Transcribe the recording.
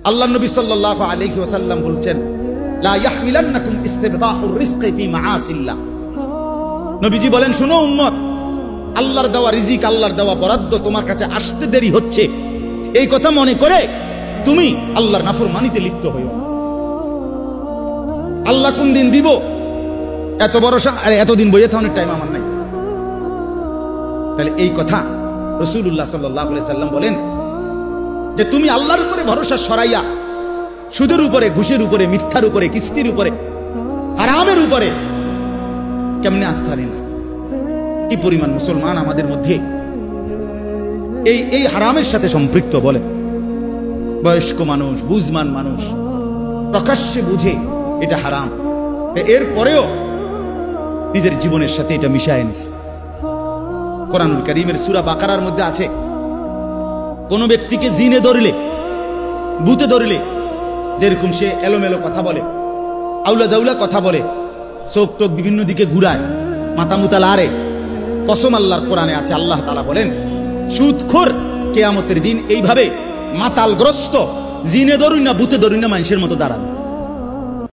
আল্লাহ নবী সাল্লাল্লাহু আলাইহি ওয়াসাল্লাম বলছেন, লা ইয়াহমিলান্নাকুম ইস্তিবতাউর রিজকি ফি মাআসিল্লাহ। নবীজি বলেন, শুনো উম্মত, আল্লাহর দেওয়া রিজিক, আল্লাহর দেওয়া বরাদ্দ তোমার কাছে আসতে দেরি হচ্ছে, এই কথা মনে করে তুমি আল্লাহর নাফরমানিতে লিপ্ত হইও। আল্লাহ কোন দিন দিব এত ভরসা, আরে এতদিন বইয়ে থাকার টাইম আমার নাই। তাহলে এই কথা রাসূলুল্লাহ সাল্লাল্লাহু আলাইহি সাল্লাম বলেন যে তুমি আল্লাহর উপরে ভরসা সরাইয়া সুদের উপরে, ঘুষের উপরে, মিথ্যার উপরে, কিস্তির উপরে, হারামের উপরে কেমনে আস্থা নিলা? কি পরিমাণ মুসলমান আমাদের মধ্যে এই হারামের সাথে সম্পৃক্ত? বলে বয়স্ক মানুষ, বুঝমান মানুষ প্রকাশ্যে বুঝে এটা হারাম, এরপরেও নিজের জীবনের সাথে এটা মিশায় নিছে। কোরআনুল কারীমের সূরা বাকারার মধ্যে আছে, কোন ব্যক্তিকে জিনে ধরলে, ভূতে ধরলে, যেরকম সে এলোমেলো কথা বলে, আউলা জাউলা কথা বলে, চোখ টোক বিভিন্ন দিকে ঘুরায়, মাথা মুতা লাড়ে, কসম আল্লাহর কোরআনে আছে, আল্লাহ তাআলা বলেন সুদখোর কিয়ামতের দিন এইভাবে মাতালগ্রস্ত, জিনে ধরুন না ভূতে ধরুন না মানুষের মতো দাঁড়াবে।